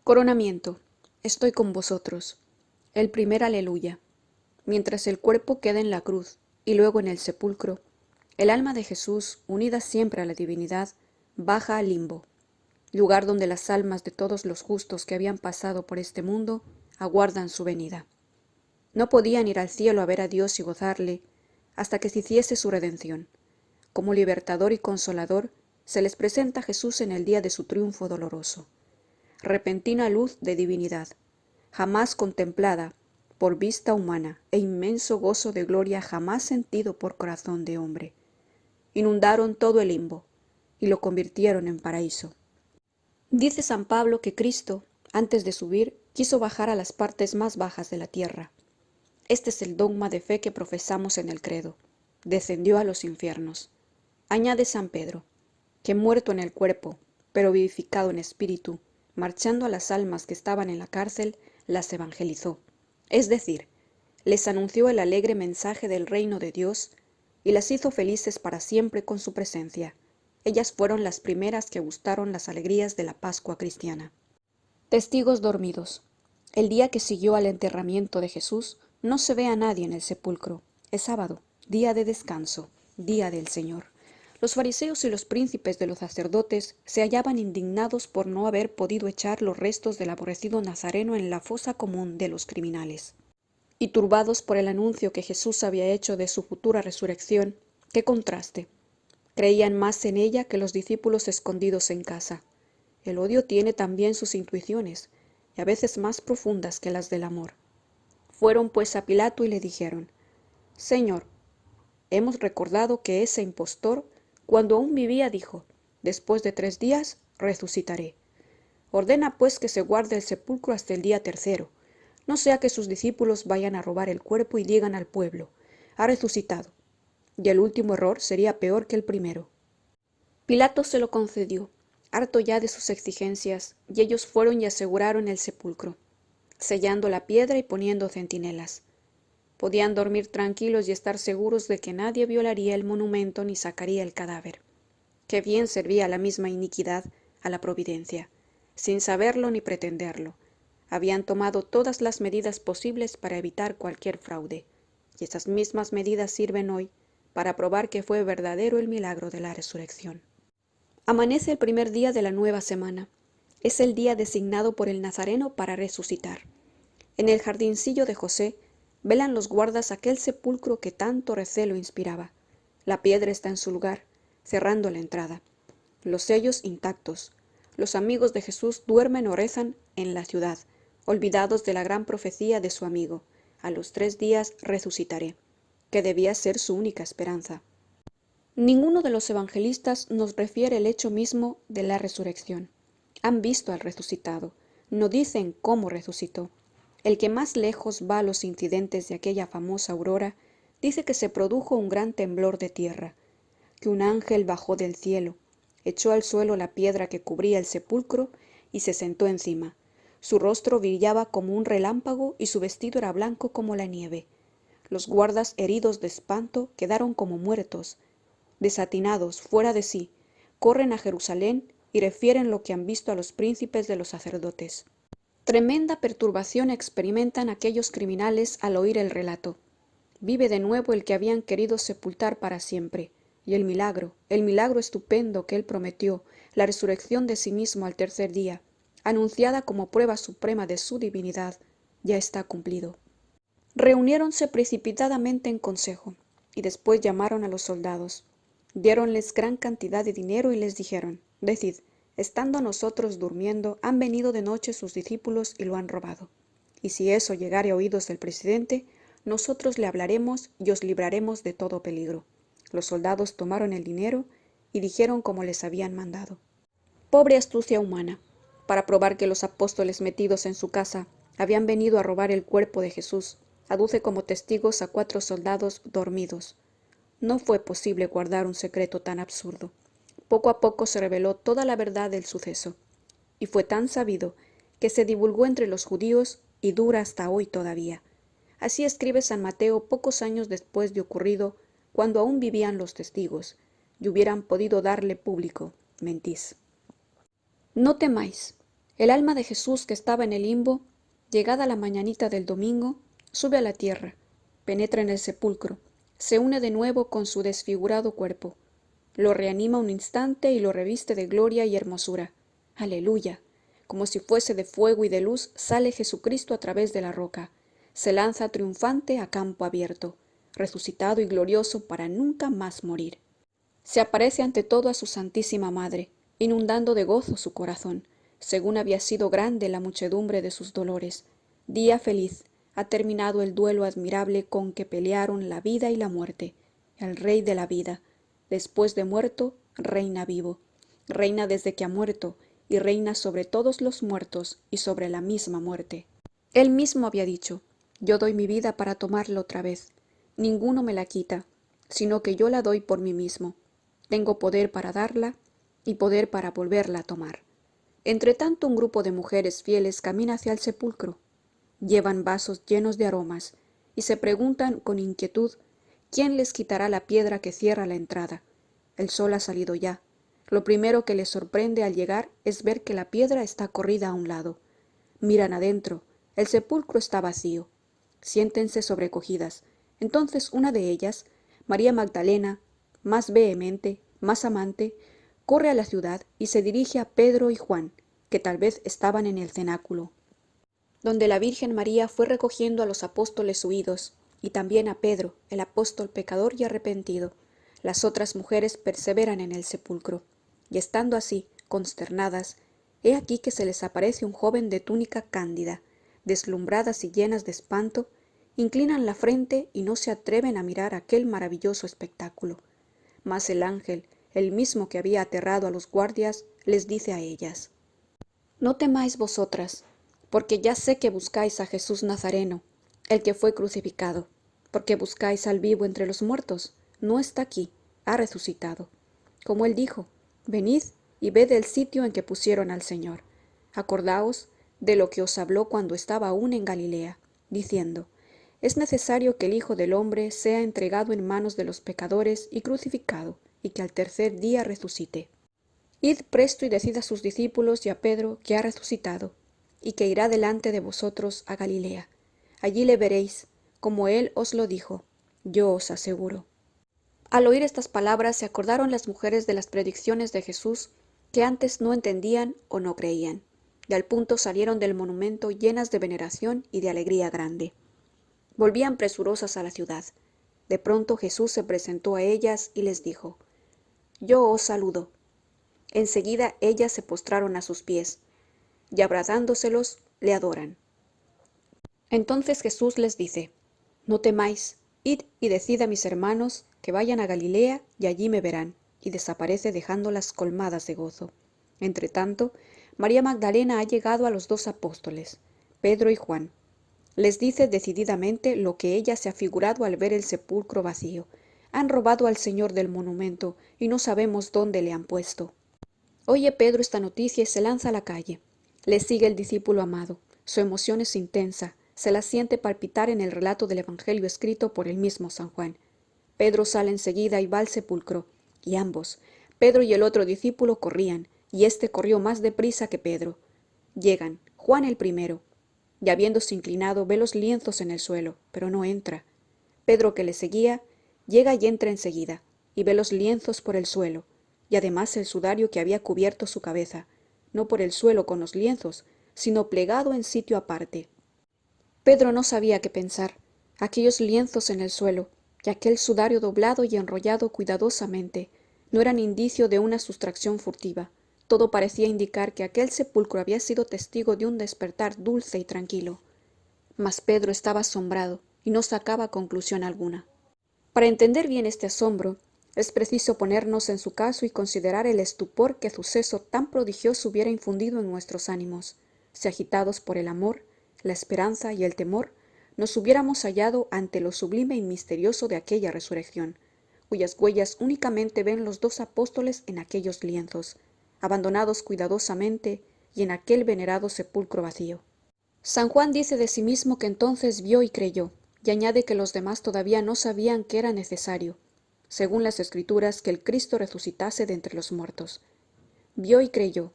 Coronamiento. Estoy con vosotros. El primer aleluya. Mientras el cuerpo queda en la cruz y luego en el sepulcro, el alma de Jesús, unida siempre a la divinidad, baja al limbo, lugar donde las almas de todos los justos que habían pasado por este mundo aguardan su venida. No podían ir al cielo a ver a Dios y gozarle hasta que se hiciese su redención. Como libertador y consolador, se les presenta Jesús en el día de su triunfo doloroso. Repentina luz de divinidad, jamás contemplada por vista humana, e inmenso gozo de gloria jamás sentido por corazón de hombre. Inundaron todo el limbo y lo convirtieron en paraíso. Dice San Pablo que Cristo, antes de subir, quiso bajar a las partes más bajas de la tierra. Este es el dogma de fe que profesamos en el credo. Descendió a los infiernos. Añade San Pedro, que muerto en el cuerpo, pero vivificado en espíritu, marchando a las almas que estaban en la cárcel, las evangelizó. Es decir, les anunció el alegre mensaje del reino de Dios y las hizo felices para siempre con su presencia. Ellas fueron las primeras que gustaron las alegrías de la Pascua cristiana. Testigos dormidos. El día que siguió al enterramiento de Jesús, no se ve a nadie en el sepulcro. Es sábado, día de descanso, día del Señor. Los fariseos y los príncipes de los sacerdotes se hallaban indignados por no haber podido echar los restos del aborrecido Nazareno en la fosa común de los criminales. Y turbados por el anuncio que Jesús había hecho de su futura resurrección, ¡qué contraste! Creían más en ella que los discípulos escondidos en casa. El odio tiene también sus intuiciones, y a veces más profundas que las del amor. Fueron pues a Pilato y le dijeron: «Señor, hemos recordado que ese impostor, cuando aún vivía, dijo: después de 3 días resucitaré. Ordena pues que se guarde el sepulcro hasta el día tercero, no sea que sus discípulos vayan a robar el cuerpo y digan al pueblo: ha resucitado, y el último error sería peor que el primero». Pilato se lo concedió, harto ya de sus exigencias, y ellos fueron y aseguraron el sepulcro, sellando la piedra y poniendo centinelas. Podían dormir tranquilos y estar seguros de que nadie violaría el monumento ni sacaría el cadáver. Qué bien servía la misma iniquidad a la providencia, sin saberlo ni pretenderlo. Habían tomado todas las medidas posibles para evitar cualquier fraude, y esas mismas medidas sirven hoy para probar que fue verdadero el milagro de la resurrección. Amanece el primer día de la nueva semana. Es el día designado por el Nazareno para resucitar. En el jardincillo de José velan los guardas aquel sepulcro que tanto recelo inspiraba. La piedra está en su lugar, cerrando la entrada. Los sellos intactos. Los amigos de Jesús duermen o rezan en la ciudad, olvidados de la gran profecía de su amigo: a los 3 días resucitaré, que debía ser su única esperanza. Ninguno de los evangelistas nos refiere el hecho mismo de la resurrección. Han visto al resucitado, no dicen cómo resucitó. El que más lejos va a los incidentes de aquella famosa aurora, dice que se produjo un gran temblor de tierra, que un ángel bajó del cielo, echó al suelo la piedra que cubría el sepulcro y se sentó encima. Su rostro brillaba como un relámpago y su vestido era blanco como la nieve. Los guardas, heridos de espanto, quedaron como muertos. Desatinados, fuera de sí, corren a Jerusalén y refieren lo que han visto a los príncipes de los sacerdotes. Tremenda perturbación experimentan aquellos criminales al oír el relato. Vive de nuevo el que habían querido sepultar para siempre, y el milagro estupendo que él prometió, la resurrección de sí mismo al tercer día, anunciada como prueba suprema de su divinidad, ya está cumplido. Reuniéronse precipitadamente en consejo, y después llamaron a los soldados. Diéronles gran cantidad de dinero y les dijeron: «Decid, estando nosotros durmiendo, han venido de noche sus discípulos y lo han robado. Y si eso llegare a oídos del presidente, nosotros le hablaremos y os libraremos de todo peligro». Los soldados tomaron el dinero y dijeron como les habían mandado. Pobre astucia humana, para probar que los apóstoles metidos en su casa habían venido a robar el cuerpo de Jesús, aduce como testigos a 4 soldados dormidos. No fue posible guardar un secreto tan absurdo. Poco a poco se reveló toda la verdad del suceso, y fue tan sabido que se divulgó entre los judíos y dura hasta hoy todavía. Así escribe San Mateo pocos años después de ocurrido, cuando aún vivían los testigos, y hubieran podido darle público: «Mentís». No temáis. El alma de Jesús que estaba en el limbo, llegada la mañanita del domingo, sube a la tierra, penetra en el sepulcro, se une de nuevo con su desfigurado cuerpo, lo reanima un instante y lo reviste de gloria y hermosura. ¡Aleluya! Como si fuese de fuego y de luz, sale Jesucristo a través de la roca, se lanza triunfante a campo abierto, resucitado y glorioso para nunca más morir. Se aparece ante todo a su Santísima Madre, inundando de gozo su corazón, según había sido grande la muchedumbre de sus dolores. Día feliz, ha terminado el duelo admirable con que pelearon la vida y la muerte. El Rey de la vida, después de muerto, reina vivo. Reina desde que ha muerto, y reina sobre todos los muertos y sobre la misma muerte. Él mismo había dicho: yo doy mi vida para tomarla otra vez. Ninguno me la quita, sino que yo la doy por mí mismo. Tengo poder para darla y poder para volverla a tomar. Entretanto, un grupo de mujeres fieles camina hacia el sepulcro. Llevan vasos llenos de aromas y se preguntan con inquietud quién les quitará la piedra que cierra la entrada. El sol ha salido ya. Lo primero que les sorprende al llegar es ver que la piedra está corrida a un lado. Miran adentro. El sepulcro está vacío. Siéntense sobrecogidas. Entonces una de ellas, María Magdalena, más vehemente, más amante, corre a la ciudad y se dirige a Pedro y Juan, que tal vez estaban en el cenáculo, donde la Virgen María fue recogiendo a los apóstoles huidos, y también a Pedro, el apóstol pecador y arrepentido. Las otras mujeres perseveran en el sepulcro, y estando así, consternadas, he aquí que se les aparece un joven de túnica cándida. Deslumbradas y llenas de espanto, inclinan la frente y no se atreven a mirar aquel maravilloso espectáculo. Mas el ángel, el mismo que había aterrado a los guardias, les dice a ellas: no temáis vosotras, porque ya sé que buscáis a Jesús Nazareno, el que fue crucificado, porque buscáis al vivo entre los muertos. No está aquí, ha resucitado. Como él dijo: venid y ved el sitio en que pusieron al Señor. Acordaos de lo que os habló cuando estaba aún en Galilea, diciendo: es necesario que el Hijo del Hombre sea entregado en manos de los pecadores y crucificado, y que al tercer día resucite. Id presto y decid a sus discípulos y a Pedro que ha resucitado, y que irá delante de vosotros a Galilea. Allí le veréis, como él os lo dijo, yo os aseguro. Al oír estas palabras se acordaron las mujeres de las predicciones de Jesús, que antes no entendían o no creían, y al punto salieron del monumento llenas de veneración y de alegría grande. Volvían presurosas a la ciudad. De pronto Jesús se presentó a ellas y les dijo: yo os saludo. Enseguida ellas se postraron a sus pies, y abrazándoselos le adoran. Entonces Jesús les dice: no temáis, id y decid a mis hermanos que vayan a Galilea y allí me verán, y desaparece dejándolas colmadas de gozo. Entretanto, María Magdalena ha llegado a los 2 apóstoles, Pedro y Juan. Les dice decididamente lo que ella se ha figurado al ver el sepulcro vacío. Han robado al Señor del monumento y no sabemos dónde le han puesto. Oye Pedro esta noticia y se lanza a la calle. Le sigue el discípulo amado. Su emoción es intensa. Se la siente palpitar en el relato del Evangelio escrito por el mismo San Juan. Pedro sale enseguida y va al sepulcro. Y ambos, Pedro y el otro discípulo, corrían, y éste corrió más deprisa que Pedro. Llegan, Juan el primero, y habiéndose inclinado ve los lienzos en el suelo, pero no entra. Pedro, que le seguía, llega y entra enseguida, y ve los lienzos por el suelo, y además el sudario que había cubierto su cabeza, no por el suelo con los lienzos, sino plegado en sitio aparte. Pedro no sabía qué pensar. Aquellos lienzos en el suelo, y aquel sudario doblado y enrollado cuidadosamente, no eran indicio de una sustracción furtiva. Todo parecía indicar que aquel sepulcro había sido testigo de un despertar dulce y tranquilo. Mas Pedro estaba asombrado y no sacaba conclusión alguna. Para entender bien este asombro, es preciso ponernos en su caso y considerar el estupor que suceso tan prodigioso hubiera infundido en nuestros ánimos, si agitados por el amor, la esperanza y el temor, nos hubiéramos hallado ante lo sublime y misterioso de aquella resurrección, cuyas huellas únicamente ven los 2 apóstoles en aquellos lienzos, abandonados cuidadosamente y en aquel venerado sepulcro vacío. San Juan dice de sí mismo que entonces vio y creyó, y añade que los demás todavía no sabían que era necesario, según las Escrituras, que el Cristo resucitase de entre los muertos. Vio y creyó.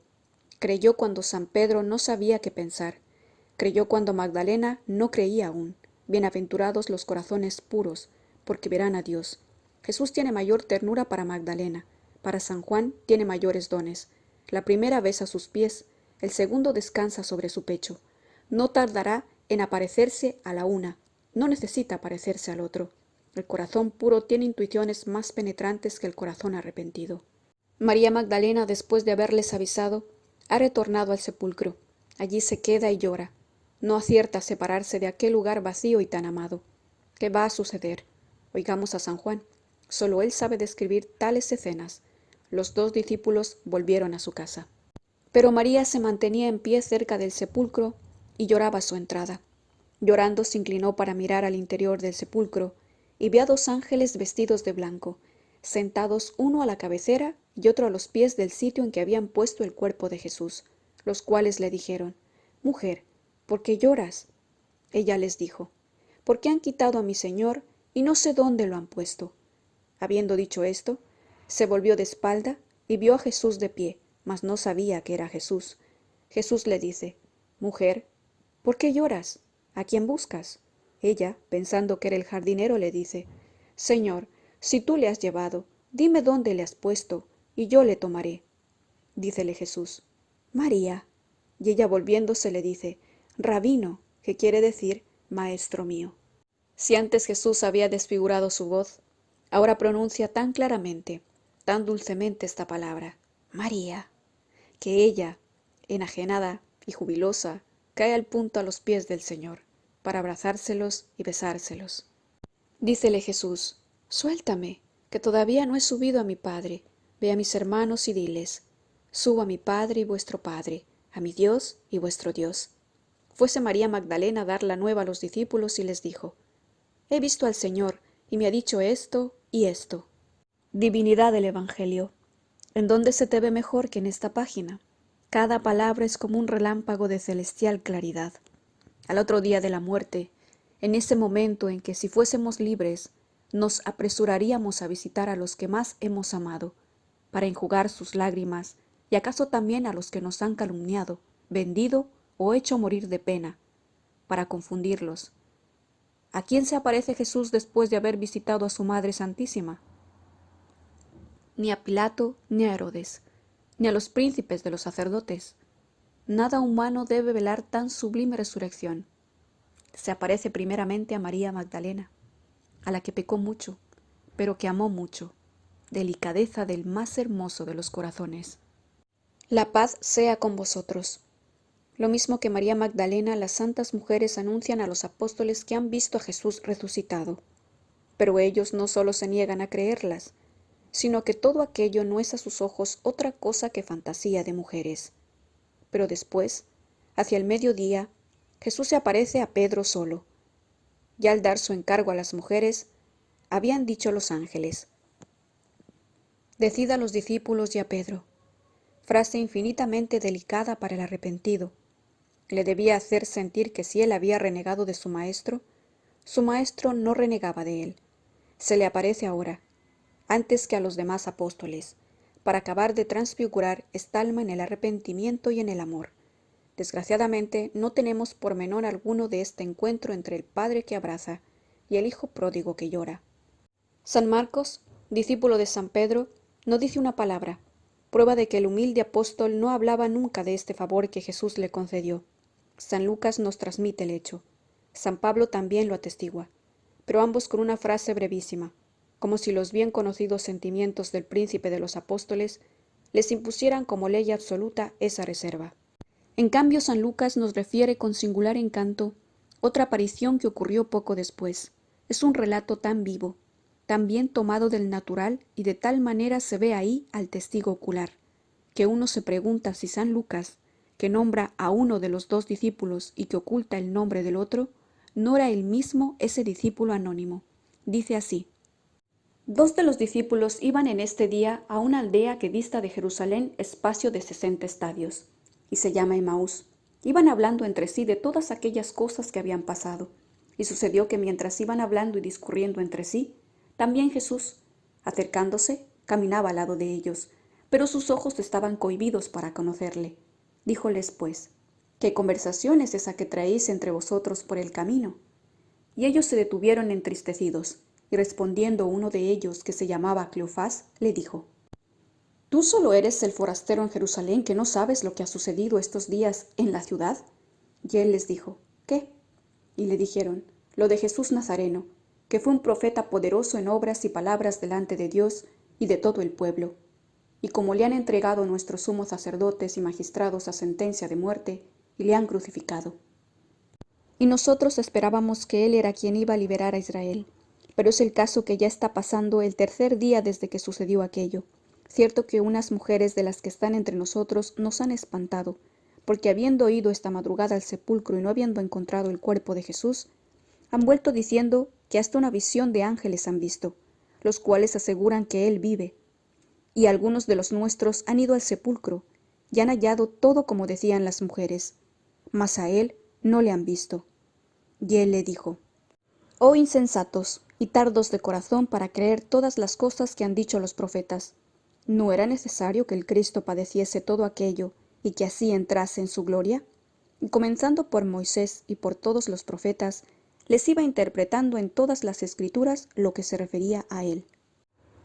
Creyó cuando San Pedro no sabía qué pensar. Creyó cuando Magdalena no creía aún. Bienaventurados los corazones puros, porque verán a Dios. Jesús tiene mayor ternura para Magdalena. Para San Juan tiene mayores dones. La primera besa sus pies, el segundo descansa sobre su pecho. No tardará en aparecerse a la una. No necesita parecerse al otro. El corazón puro tiene intuiciones más penetrantes que el corazón arrepentido. María Magdalena, después de haberles avisado, ha retornado al sepulcro. Allí se queda y llora. No acierta a separarse de aquel lugar vacío y tan amado. ¿Qué va a suceder? Oigamos a San Juan. Solo él sabe describir tales escenas. Los 2 discípulos volvieron a su casa. Pero María se mantenía en pie cerca del sepulcro y lloraba a su entrada. Llorando se inclinó para mirar al interior del sepulcro y vio a 2 ángeles vestidos de blanco, sentados uno a la cabecera y otro a los pies del sitio en que habían puesto el cuerpo de Jesús, los cuales le dijeron: «Mujer, ¿por qué lloras?». Ella les dijo: «Porque han quitado a mi Señor y no sé dónde lo han puesto». Habiendo dicho esto, se volvió de espalda y vio a Jesús de pie, mas no sabía que era Jesús. Jesús le dice: «Mujer, ¿por qué lloras? ¿A quién buscas?». Ella, pensando que era el jardinero, le dice: «Señor, si tú le has llevado, dime dónde le has puesto, y yo le tomaré». Dícele Jesús: «María». Y ella, volviéndose, le dice: «Rabino», que quiere decir maestro mío. Si antes Jesús había desfigurado su voz, ahora pronuncia tan claramente, tan dulcemente esta palabra: «María», que ella, enajenada y jubilosa, cae al punto a los pies del Señor, para abrazárselos y besárselos. Dícele Jesús: «Suéltame, que todavía no he subido a mi Padre. Ve a mis hermanos y diles: subo a mi Padre y vuestro Padre, a mi Dios y vuestro Dios». Fuese María Magdalena a dar la nueva a los discípulos y les dijo: «He visto al Señor, y me ha dicho esto y esto». Divinidad del Evangelio. ¿En dónde se te ve mejor que en esta página? Cada palabra es como un relámpago de celestial claridad. Al otro día de la muerte, en ese momento en que, si fuésemos libres, nos apresuraríamos a visitar a los que más hemos amado, para enjugar sus lágrimas, y acaso también a los que nos han calumniado, vendido o hecho morir de pena, para confundirlos. ¿A quién se aparece Jesús después de haber visitado a su Madre Santísima? Ni a Pilato ni a Herodes, ni a los príncipes de los sacerdotes. Nada humano debe velar tan sublime resurrección. Se aparece primeramente a María Magdalena, a la que pecó mucho, pero que amó mucho, delicadeza del más hermoso de los corazones. La paz sea con vosotros. Lo mismo que María Magdalena, las santas mujeres anuncian a los apóstoles que han visto a Jesús resucitado. Pero ellos no solo se niegan a creerlas, sino que todo aquello no es a sus ojos otra cosa que fantasía de mujeres. Pero después, hacia el mediodía, Jesús se aparece a Pedro solo. Ya al dar su encargo a las mujeres, habían dicho los ángeles: «Decid a los discípulos y a Pedro». Frase infinitamente delicada para el arrepentido. Le debía hacer sentir que si él había renegado de su maestro no renegaba de él. Se le aparece ahora, antes que a los demás apóstoles, para acabar de transfigurar esta alma en el arrepentimiento y en el amor. Desgraciadamente, no tenemos pormenor alguno de este encuentro entre el Padre que abraza y el Hijo pródigo que llora. San Marcos, discípulo de San Pedro, no dice una palabra, prueba de que el humilde apóstol no hablaba nunca de este favor que Jesús le concedió. San Lucas nos transmite el hecho. San Pablo también lo atestigua, pero ambos con una frase brevísima, como si los bien conocidos sentimientos del príncipe de los apóstoles les impusieran como ley absoluta esa reserva. En cambio, San Lucas nos refiere con singular encanto otra aparición que ocurrió poco después. Es un relato tan vivo, tan bien tomado del natural, y de tal manera se ve ahí al testigo ocular, que uno se pregunta si San Lucas, que nombra a uno de los 2 discípulos y que oculta el nombre del otro, no era él mismo ese discípulo anónimo. Dice así: 2 de los discípulos iban en este día a una aldea que dista de Jerusalén espacio de 60 estadios, y se llama Emaús. Iban hablando entre sí de todas aquellas cosas que habían pasado, y sucedió que mientras iban hablando y discurriendo entre sí, también Jesús, acercándose, caminaba al lado de ellos, pero sus ojos estaban cohibidos para conocerle. Díjoles pues: ¿Qué conversación es esa que traéis entre vosotros por el camino? Y ellos se detuvieron entristecidos, y respondiendo uno de ellos, que se llamaba Cleofás, le dijo: ¿Tú solo eres el forastero en Jerusalén que no sabes lo que ha sucedido estos días en la ciudad? Y él les dijo: ¿Qué? Y le dijeron: Lo de Jesús Nazareno, que fue un profeta poderoso en obras y palabras delante de Dios y de todo el pueblo. Y como le han entregado nuestros sumos sacerdotes y magistrados a sentencia de muerte, y le han crucificado. Y nosotros esperábamos que él era quien iba a liberar a Israel. Pero es el caso que ya está pasando el tercer día desde que sucedió aquello. Cierto que unas mujeres de las que están entre nosotros nos han espantado, porque habiendo ido esta madrugada al sepulcro y no habiendo encontrado el cuerpo de Jesús, han vuelto diciendo que hasta una visión de ángeles han visto, los cuales aseguran que él vive. Y algunos de los nuestros han ido al sepulcro y han hallado todo como decían las mujeres, mas a él no le han visto. Y él le dijo: Oh insensatos y tardos de corazón para creer todas las cosas que han dicho los profetas. ¿No era necesario que el Cristo padeciese todo aquello y que así entrase en su gloria? Y comenzando por Moisés y por todos los profetas, les iba interpretando en todas las escrituras lo que se refería a él.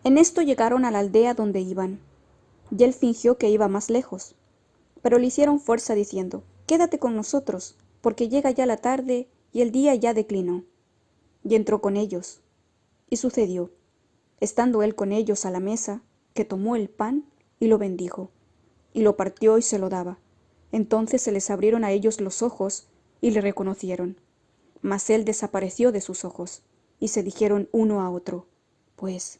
En esto llegaron a la aldea donde iban, y él fingió que iba más lejos, pero le hicieron fuerza diciendo: Quédate con nosotros, porque llega ya la tarde y el día ya declinó. Y entró con ellos. Y sucedió, estando él con ellos a la mesa, que tomó el pan y lo bendijo, y lo partió y se lo daba. Entonces se les abrieron a ellos los ojos y le reconocieron. Mas él desapareció de sus ojos, y se dijeron uno a otro: Pues,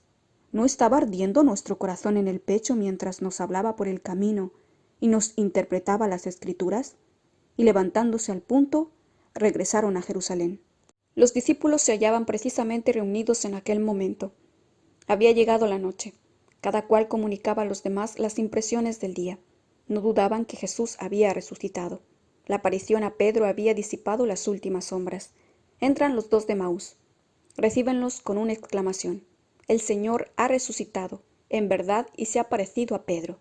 ¿no estaba ardiendo nuestro corazón en el pecho mientras nos hablaba por el camino y nos interpretaba las Escrituras? Y levantándose al punto, regresaron a Jerusalén. Los discípulos se hallaban precisamente reunidos en aquel momento. Había llegado la noche. Cada cual comunicaba a los demás las impresiones del día. No dudaban que Jesús había resucitado. La aparición a Pedro había disipado las últimas sombras. Entran los dos de Maús. Recíbenlos con una exclamación: El Señor ha resucitado, en verdad, y se ha parecido a Pedro.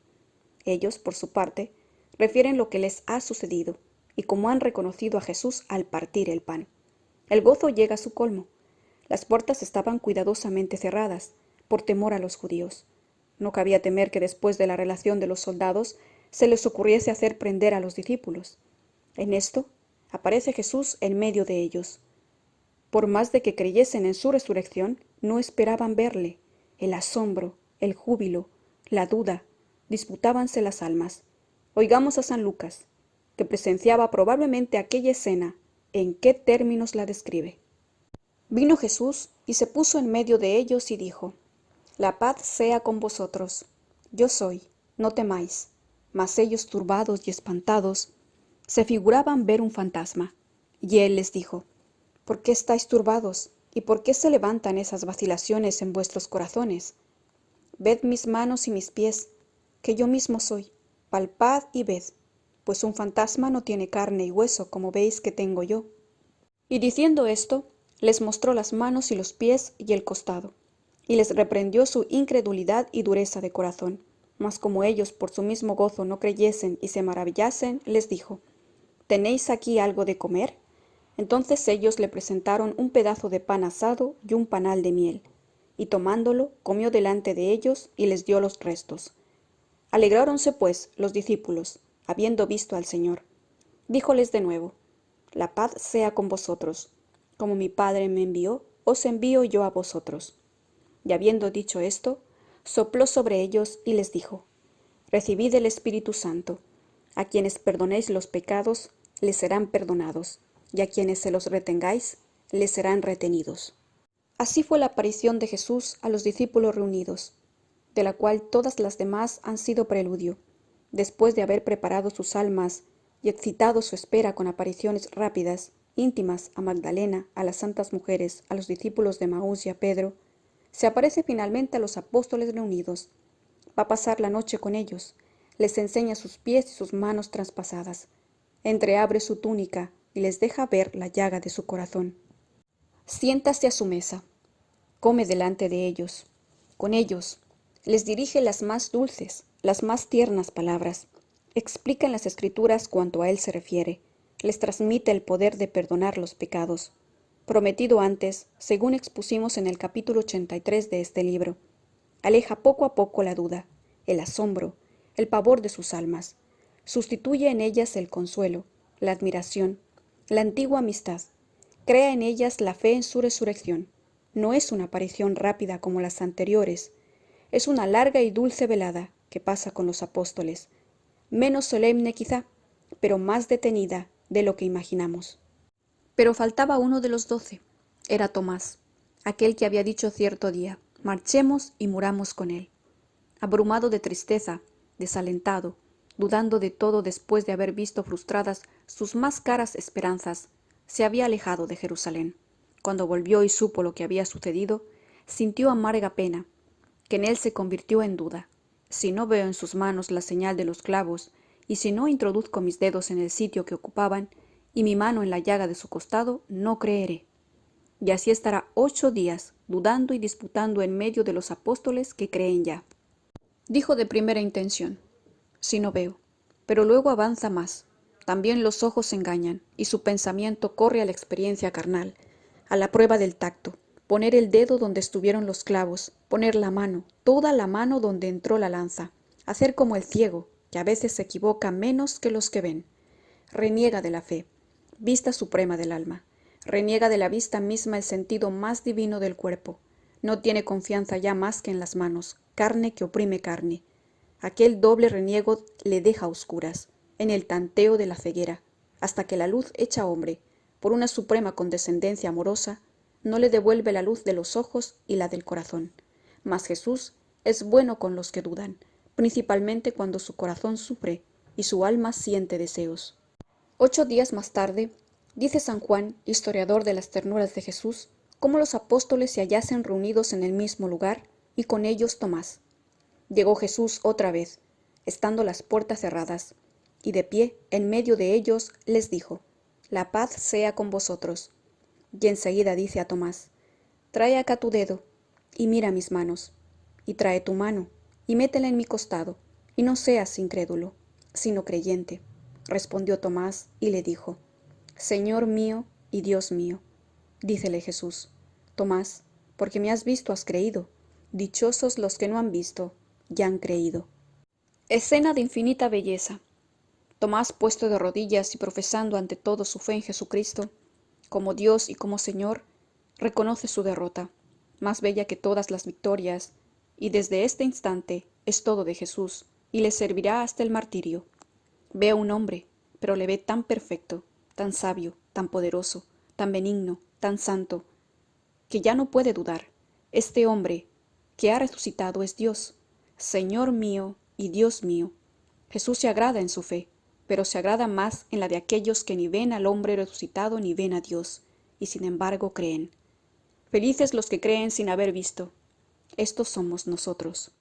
Ellos, por su parte, refieren lo que les ha sucedido, y cómo han reconocido a Jesús al partir el pan. El gozo llega a su colmo. Las puertas estaban cuidadosamente cerradas, por temor a los judíos. No cabía temer que después de la relación de los soldados se les ocurriese hacer prender a los discípulos. En esto aparece Jesús en medio de ellos. Por más de que creyesen en su resurrección, no esperaban verle. El asombro, el júbilo, la duda, disputábanse las almas. Oigamos a San Lucas, que presenciaba probablemente aquella escena, en qué términos la describe. Vino Jesús y se puso en medio de ellos y dijo: La paz sea con vosotros. Yo soy, no temáis. Mas ellos, turbados y espantados, se figuraban ver un fantasma. Y él les dijo: ¿Por qué estáis turbados? ¿Y por qué se levantan esas vacilaciones en vuestros corazones? Ved mis manos y mis pies, que yo mismo soy. Palpad y ved, pues un fantasma no tiene carne y hueso como veis que tengo yo. Y diciendo esto, les mostró las manos y los pies y el costado, y les reprendió su incredulidad y dureza de corazón. Mas como ellos por su mismo gozo no creyesen y se maravillasen, les dijo: ¿Tenéis aquí algo de comer? Entonces ellos le presentaron un pedazo de pan asado y un panal de miel, y tomándolo, comió delante de ellos y les dio los restos. Alegráronse pues los discípulos, habiendo visto al Señor. Díjoles de nuevo: La paz sea con vosotros. Como mi Padre me envió, os envío yo a vosotros. Y habiendo dicho esto, sopló sobre ellos y les dijo: Recibid el Espíritu Santo. A quienes perdonéis los pecados, les serán perdonados, y a quienes se los retengáis, les serán retenidos. Así fue la aparición de Jesús a los discípulos reunidos, de la cual todas las demás han sido preludio, después de haber preparado sus almas y excitado su espera con apariciones rápidas, íntimas a Magdalena, a las santas mujeres, a los discípulos de Maús y a Pedro. Se aparece finalmente a los apóstoles reunidos. Va a pasar la noche con ellos, les enseña sus pies y sus manos traspasadas, entreabre su túnica y les deja ver la llaga de su corazón. Siéntase a su mesa, come delante de ellos. Con ellos les dirige las más dulces, las más tiernas palabras, explica en las Escrituras cuanto a él se refiere, les transmite el poder de perdonar los pecados, prometido antes, según expusimos en el capítulo 83 de este libro. Aleja poco a poco la duda, el asombro, el pavor de sus almas. Sustituye en ellas el consuelo, la admiración, la antigua amistad. Crea en ellas la fe en su resurrección. No es una aparición rápida como las anteriores, es una larga y dulce velada que pasa con los apóstoles, menos solemne quizá, pero más detenida de lo que imaginamos. Pero faltaba uno de los 12. Era Tomás, aquel que había dicho cierto día, marchemos y muramos con él. Abrumado de tristeza, desalentado, dudando de todo después de haber visto frustradas sus más caras esperanzas, se había alejado de Jerusalén. Cuando volvió y supo lo que había sucedido, sintió amarga pena, que en él se convirtió en duda. Si no veo en sus manos la señal de los clavos, y si no introduzco mis dedos en el sitio que ocupaban, y mi mano en la llaga de su costado, no creeré. Y así estará 8 días, dudando y disputando en medio de los apóstoles que creen ya. Dijo de primera intención, si no veo, pero luego avanza más. También los ojos engañan, y su pensamiento corre a la experiencia carnal, a la prueba del tacto, poner el dedo donde estuvieron los clavos, poner la mano, toda la mano donde entró la lanza, hacer como el ciego, que a veces se equivoca menos que los que ven. Reniega de la fe, vista suprema del alma, reniega de la vista misma el sentido más divino del cuerpo. No tiene confianza ya más que en las manos, carne que oprime carne. Aquel doble reniego le deja a oscuras, en el tanteo de la ceguera, hasta que la luz hecha hombre, por una suprema condescendencia amorosa, no le devuelve la luz de los ojos y la del corazón. Mas Jesús es bueno con los que dudan, principalmente cuando su corazón sufre y su alma siente deseos. 8 días más tarde, dice San Juan, historiador de las ternuras de Jesús, cómo los apóstoles se hallasen reunidos en el mismo lugar, y con ellos Tomás. Llegó Jesús otra vez, estando las puertas cerradas, y de pie en medio de ellos les dijo, la paz sea con vosotros. Y enseguida dice a Tomás, trae acá tu dedo, y mira mis manos, y trae tu mano, y métela en mi costado, y no seas incrédulo, sino creyente. Respondió Tomás, y le dijo, Señor mío y Dios mío. Dícele Jesús, Tomás, porque me has visto has creído. Dichosos los que no han visto, ya han creído. Escena de infinita belleza. Tomás, puesto de rodillas y profesando ante todo su fe en Jesucristo, como Dios y como Señor, reconoce su derrota, más bella que todas las victorias, y desde este instante es todo de Jesús, y le servirá hasta el martirio. Ve a un hombre, pero le ve tan perfecto, tan sabio, tan poderoso, tan benigno, tan santo, que ya no puede dudar. Este hombre que ha resucitado es Dios, Señor mío y Dios mío. Jesús se agrada en su fe, pero se agrada más en la de aquellos que ni ven al hombre resucitado ni ven a Dios, y sin embargo creen. Felices los que creen sin haber visto. Estos somos nosotros.